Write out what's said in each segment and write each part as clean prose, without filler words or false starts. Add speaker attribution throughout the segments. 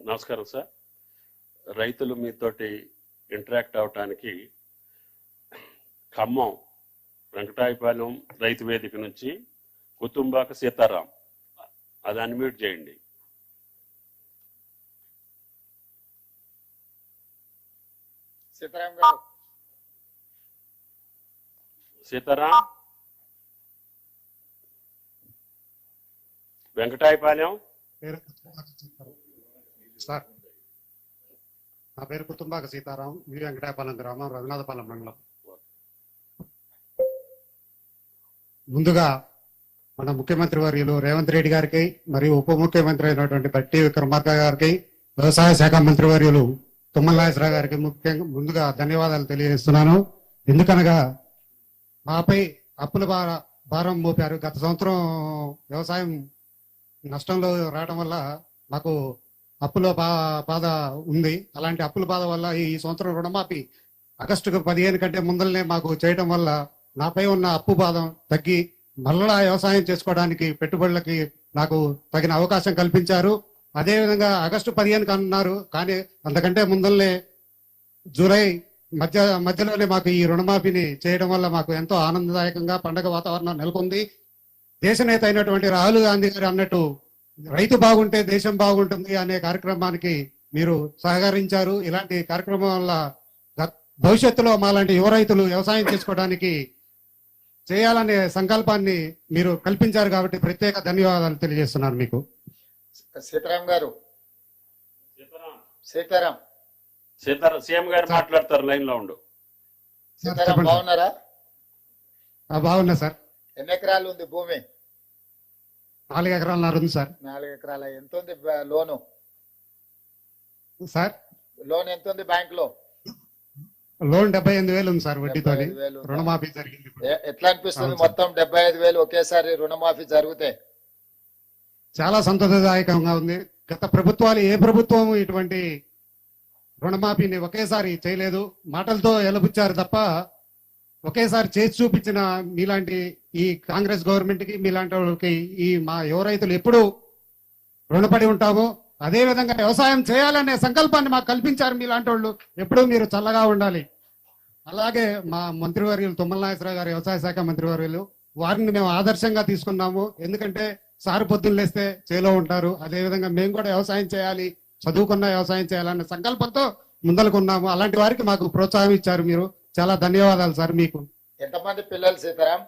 Speaker 1: నమస్కారం సార్. రైతులు మీతోటి ఇంటరాక్ట్ అవటానికి ఖమ్మం వెంకటాయపాలెం రైతు వేదిక నుంచి కుతుంబాక సీతారాం, అది అన్మ్యూట్ చేయండి.
Speaker 2: సీతారాం గారు.
Speaker 1: సీతారాం, వెంకటాయపాలెం.
Speaker 3: సార్, నా పేరు కుతుంబాక సీతారాం, మీ వెంకటాయపాలెం గ్రామం, రఘునాథపాలెం మండలం. ముందుగా మన ముఖ్యమంత్రి వర్యులు రేవంత్ రెడ్డి గారికి మరియు ఉప ముఖ్యమంత్రి అయినటువంటి బట్టి విక్రమార్క గారికి, వ్యవసాయ శాఖ మంత్రి వర్యులు తుమ్మల నాగేశ్వరరావు గారికి ముందుగా ధన్యవాదాలు తెలియజేస్తున్నాను. ఎందుకనగా మాపై అప్పుల భారం మోపారు. గత సంవత్సరం వ్యవసాయం నష్టంలో రావడం వల్ల మాకు అప్పుల బాధ ఉంది. అలాంటి అప్పుల బాధ వల్ల ఈ సంవత్సరం రుణమాఫీ ఆగస్టుకు 15 కంటే ముందరనే మాకు చేయడం వల్ల నాపై ఉన్న అప్పు బాధ తగ్గి మళ్ళా వ్యవసాయం చేసుకోవడానికి పెట్టుబడులకి నాకు తగిన అవకాశం కల్పించారు. అదేవిధంగా ఆగస్టు 15 అన్నారు, కానీ అంతకంటే ముందరనే జూలై మధ్యలోనే మాకు ఈ రుణమాఫీని చేయడం వల్ల మాకు ఎంతో ఆనందదాయకంగా పండగ వాతావరణం నెలకొంది. దేశ నేత అయినటువంటి రాహుల్ గాంధీ గారు అన్నట్టు రైతు బాగుంటే దేశం బాగుంటుంది అనే కార్యక్రమానికి మీరు సహకరించారు. ఇలాంటి కార్యక్రమం వల్ల భవిష్యత్తులో మాలాంటి యువ రైతులు వ్యవసాయం చేసుకోవడానికి చేయాలనే సంకల్పాన్ని మీరు కల్పించారు కాబట్టి ప్రత్యేక ధన్యవాదాలు తెలియజేస్తున్నాను మీకు.
Speaker 2: సీతారాం గారు. సీతారాం
Speaker 1: సీఎం గారు మాట్లాడతారు, లైన్ లో ఉండు.
Speaker 2: సీతారాం బాగున్నారా?
Speaker 3: బాగున్నా సార్.
Speaker 2: ఎన్ని ఎకరాలు ఉంది భూమి?
Speaker 3: 4 ఎకరాలన్నర ఉంది సార్.
Speaker 2: 4 ఎకరాల. ఎంత ఉంది లోను
Speaker 3: సార్?
Speaker 2: లోన్ ఎంత ఉంది బ్యాంక్ లో?
Speaker 3: లోన్ 75,000 ఉంది సార్, వడ్డీతో రుణమాఫీ జరిగింది.
Speaker 2: ఎట్లా అనిపిస్తుంది మొత్తం 75,000 ఒకేసారి రుణమాఫీ జరిగితే?
Speaker 3: చాలా సంతోషదాయకంగా ఉంది. గత ప్రభుత్వాలు ఏ ప్రభుత్వం ఇటువంటి రుణమాఫీని ఒకేసారి చేయలేదు. మాటలతో ఎలబుచ్చారు తప్ప ఒకేసారి చేసి చూపించిన మీలాంటి ఈ కాంగ్రెస్ గవర్నమెంట్ కి, మీలాంటి వాళ్ళకి ఈ మా యువ రైతులు ఎప్పుడు రుణపడి ఉంటాము. అదే విధంగా వ్యవసాయం చేయాలనే సంకల్పాన్ని మాకు కల్పించారు మీలాంటి వాళ్ళు. ఎప్పుడూ మీరు చల్లగా ఉండాలి. అలాగే మా మంత్రివర్యులు తుమ్మల నాగేశ్వరరావు గారు, వ్యవసాయ శాఖ మంత్రివర్యులు, వారిని మేము ఆదర్శంగా తీసుకున్నాము. ఎందుకంటే సారు పొద్దున్న లేస్తే చేలో ఉంటారు. అదే విధంగా మేము కూడా వ్యవసాయం చేయాలి, చదువుకున్న వ్యవసాయం చేయాలనే సంకల్పంతో ముందలుకున్నాము. అలాంటి వారికి మాకు ప్రోత్సాహం ఇచ్చారు మీరు. చాలా ధన్యవాదాలు సార్ మీకు.
Speaker 2: ఎంతమంది పిల్లలు సీతారాం?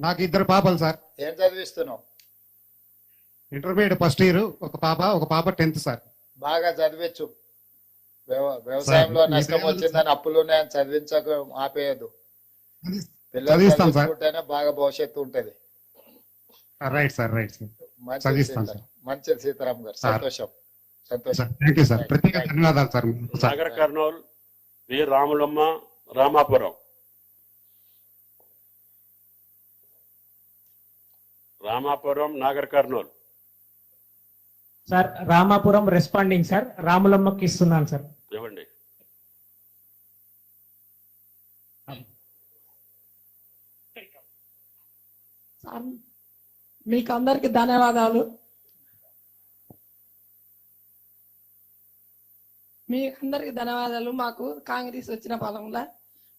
Speaker 3: నాకు 2 పాపలు సార్.
Speaker 2: ఏం చదివిస్తున్నావు?
Speaker 3: ఇంటర్మీడియట్ ఫస్ట్ ఇయర్, ఒక పాప 10th సార్.
Speaker 2: బాగా చదివచ్చు. వ్యవసాయంలో నష్టం వచ్చిందని అప్పులు ఉన్నాయని చదివించక ఆపేయద్దు. పిల్లలు చదివించుకుంటేనే బాగా భవిష్యత్తు ఉంటది.
Speaker 3: Right sir, right sir.
Speaker 2: మంచిది సీతారాం గారు. సంతోషం.
Speaker 3: Thank you sir. ప్రత్యేక ధన్యవాదాలు sir.
Speaker 1: Nagar Kurnool, V Ramulamma, Ramapuram. Ramapuram, Nagar Kurnool.
Speaker 4: Sir Ramapuram responding sir. రాములమ్మకి ఇస్తున్నాను సార్.
Speaker 1: ఇవ్వండి.
Speaker 5: సార్ మీకు అందరికి ధన్యవాదాలు. మాకు కాంగ్రెస్ వచ్చిన ఫలంలో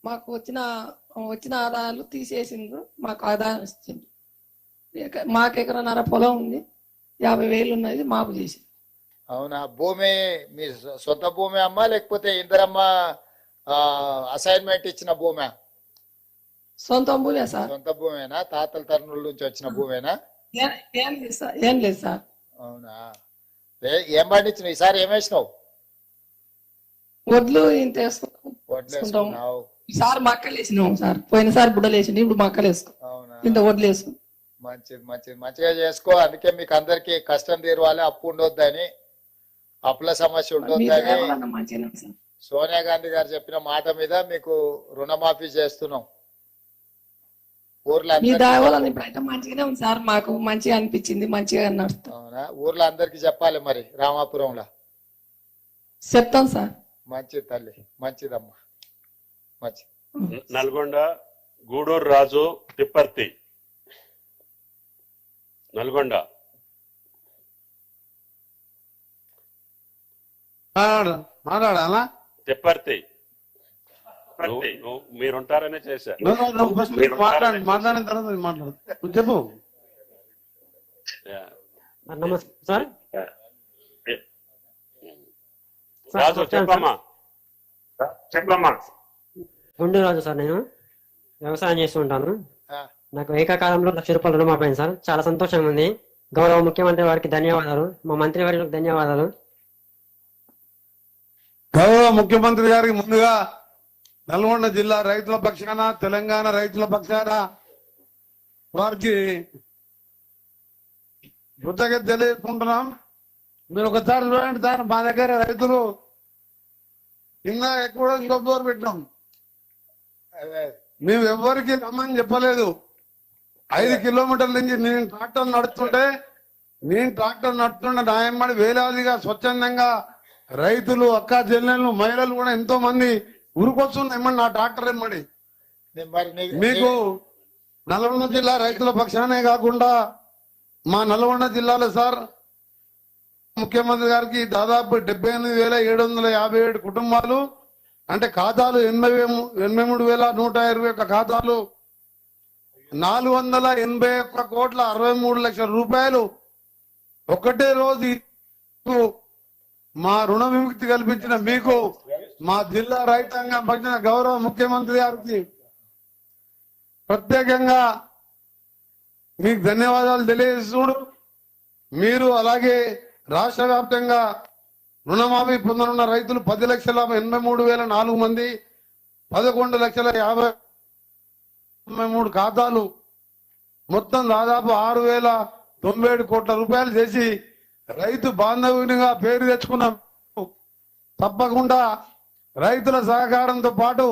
Speaker 5: మాకు వచ్చిన ఆదాయాలు తీసేసిండ్రు. మాకు ఆదాయం ఇచ్చిండ్రు. మాకు ఎకరన్నర పొలం ఉంది, 50,000 ఉన్నది మాపు చేసి.
Speaker 2: అవునా? భూమి మీ సొంత భూమి అమ్మా లేకపోతే ఇందరమ్మ అసైన్మెంట్ ఇచ్చిన భూమి?
Speaker 5: సొంత భూమే సార్.
Speaker 2: సొంత భూమేనా? తాతల తరుణుల నుంచి వచ్చిన భూమేనా?
Speaker 5: ఏం లేదు సార్.
Speaker 2: అవునా? ఏం పండించిన ఈసారి? ఏం వేసినావు?
Speaker 5: వడ్లు ఇంత వేసుకుంటాం. ఈసారి మక్కలు వేసినాం సార్. పోయినసారి బుడ్డలు వేసింది, ఇప్పుడు మక్కలు వేసుకుంటాం.
Speaker 2: అవునా?
Speaker 5: ఇంత వడ్లు వేసుకుంటాం.
Speaker 2: మంచిగా చేసుకో. అందుకే మీకు అందరికి కష్టం తీరవాలి, అప్పు ఉండొద్దని, అప్పుల సమస్య ఉండొద్దని సోనియా గాంధీ గారు చెప్పిన మాట మీద మీకు రుణమాఫీ చేస్తున్నాం. ఊర్లో
Speaker 5: మంచిగానే ఉంది సార్. మాకు మంచిగా అనిపించింది, మంచిగా నడుస్తాం.
Speaker 2: అవునా? ఊర్లో అందరికి చెప్పాలి మరి. రామాపురంలో
Speaker 5: చెప్తాం సార్.
Speaker 2: మంచిది తల్లి, మంచిదమ్మా, మంచిది.
Speaker 1: నల్గొండ, గూడూరు రాజు, తిప్పర్తి. నల్గొండ.
Speaker 6: మాట్లాడాలా?
Speaker 1: తిప్పర్తి మీరుంటారనే చేశారు.
Speaker 6: మాట్లాడిన తర్వాత మాట్లాడు. చెప్పు.
Speaker 7: నమస్తే సార్.
Speaker 1: రాజు చెప్పమ్మా.
Speaker 7: గుండు రాజు సార్. నేను వ్యవసాయం చేస్తూ ఉంటాను.
Speaker 2: ఆ.
Speaker 7: నాకు ఏకకాలంలో 1,00,000 రూపాయలు రుణమాఫీ అయింది సార్. చాలా సంతోషంగా ఉంది. గౌరవ ముఖ్యమంత్రి వారికి ధన్యవాదాలు. మా మంత్రి వారికి ధన్యవాదాలు.
Speaker 6: గౌరవ ముఖ్యమంత్రి గారికి ముందుగా నల్గొండ జిల్లా రైతుల పక్షాన, తెలంగాణ రైతుల పక్షాన వారికి కృతజ్ఞత తెలియజేసుకుంటున్నాం. మీరు ఒకసారి చూడండి సార్, మా దగ్గర రైతులు కింద ఎక్కువ ఇంకొకరు పెట్టినాం.
Speaker 2: అదే
Speaker 6: మేము ఎవరికి రమ్మని చెప్పలేదు. 5 కిలోమీటర్ల నుంచి నేను ట్రాక్టర్ నడుస్తుంటే న్యాయమడి వేలాదిగా స్వచ్ఛందంగా రైతులు, అక్క చెల్లెళ్ళు, మహిళలు కూడా ఎంతో మంది ఉరికొస్తుంది ఏమన్నా నా ట్రాక్టర్ ఏమడి.
Speaker 2: మరి
Speaker 6: మీకు నల్గొండ జిల్లా రైతుల పక్షానే కాకుండా మా నల్గొండ జిల్లాలో సార్ ముఖ్యమంత్రి గారికి దాదాపు 78,757 కుటుంబాలు, అంటే ఖాతాలు 83,121 ఖాతాలు, 481,63,00,000 రూపాయలు ఒకటే రోజు మా రుణ విముక్తి కల్పించిన మీకు, మా జిల్లా రైతాంగం పక్షాన గౌరవ ముఖ్యమంత్రి గారికి ప్రత్యేకంగా మీకు ధన్యవాదాలు తెలియజేస్తుడు. మీరు అలాగే రాష్ట్ర వ్యాప్తంగా రుణమాఫీ పొందనున్న రైతులు 10,83,004 మంది, 11,50,53 ఖాతాలు, మొత్తం దాదాపు 6,097 కోట్ల రూపాయలు చేసి రైతు బాంధవునిగా పేరు తెచ్చుకున్నాం. తప్పకుండా రైతుల సహకారంతో పాటు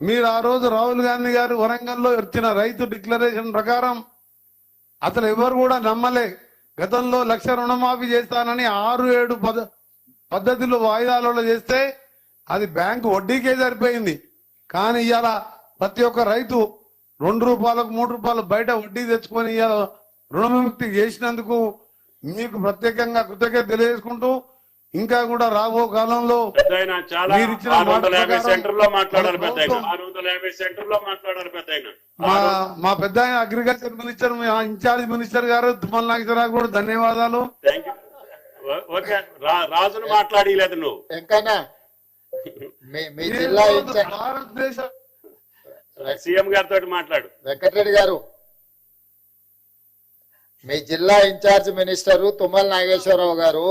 Speaker 6: మీరు ఆ రోజు రాహుల్ గాంధీ గారు వరంగల్లో ఇచ్చిన రైతు డిక్లరేషన్ ప్రకారం అసలు ఎవరు కూడా నమ్మలే. గతంలో 1,00,000 రుణమాఫీ చేస్తానని 6-7 పద్ధతిలో వాయిదాలలో చేస్తే అది బ్యాంకు వడ్డీకే సరిపోయింది. కానీ ఇవాళ ప్రతి ఒక్క రైతు 2 రూపాయలకు 3 రూపాయలు బయట వడ్డీ తెచ్చుకొని ఇవాళ రుణ విముక్తి చేసినందుకు మీకు ప్రత్యేకంగా కృతజ్ఞత తెలియజేసుకుంటూ, ఇంకా కూడా రాబో కాలంలో మీరు ఇచ్చిన మా పెద్ద అగ్రికల్చర్ మినిస్టర్, ఇన్ఛార్జ్ మినిస్టర్ గారు తుమ్మల నాగేశ్వరరావు కూడా ధన్యవాదాలు.
Speaker 1: రాజును మాట్లాడలేదు నువ్వు
Speaker 2: ఎంకన్నా మీ జిల్లా
Speaker 6: భారతదేశ
Speaker 1: సీఎం గారితో మాట్లాడు.
Speaker 2: వెంకటరెడ్డి గారు, మీ జిల్లా ఇన్ఛార్జ్ మినిస్టర్ తుమ్మల నాగేశ్వరరావు గారు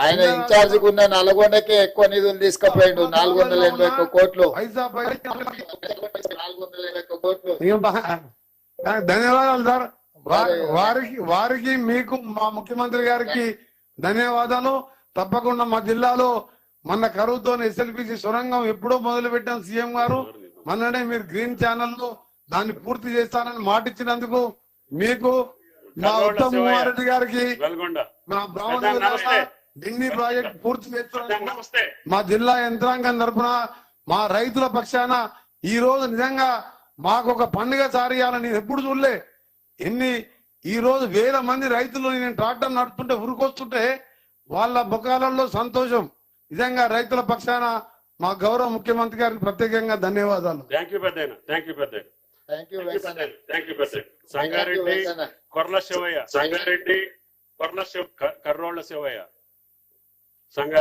Speaker 2: ఆయన ఇన్ఛార్జ్ ఉన్న నల్గొండకే ఎక్కువ నిధులు తీసుకుపోయిండు. 481 కోట్లు. 481 కోట్లు.
Speaker 6: ధన్యవాదాలు సార్. వారికి మీకు మా ముఖ్యమంత్రి గారికి ధన్యవాదాలు. తప్పకుండా మా జిల్లాలో మన కరువుతో ఎస్ఎల్పిసి సొరంగం ఎప్పుడో మొదలు పెట్టాం సీఎం గారు. మొన్ననే మీరు గ్రీన్ ఛానల్ లో దాన్ని పూర్తి చేస్తానని మాట ఇచ్చినందుకు మీకు, మా ఉత్తమ్ కుమార్ రెడ్డి గారికి, మా బ్రాహ్మణ ఢిల్లీ ప్రాజెక్ట్ పూర్తి చేస్తున్నందుకు మా జిల్లా యంత్రాంగం తరఫున, మా రైతుల పక్షాన ఈ రోజు నిజంగా మాకు ఒక పండుగ సారియాలని నేను ఎప్పుడు చూడలే. ఈ రోజు 1,000 మంది రైతులు నేను ట్రాక్టర్ నడుపుతుంటే ఉరికొస్తుంటే వాళ్ళ ముఖాలలో సంతోషం. నిజంగా రైతుల పక్షాన మా గౌరవ ముఖ్యమంత్రి గారికి ప్రత్యేకంగా ధన్యవాదాలు.
Speaker 1: సంగారెడ్డి కొర్ల శివయ్య, కర్రోళ్ళ శివయ్య, సంగారెడ్డి.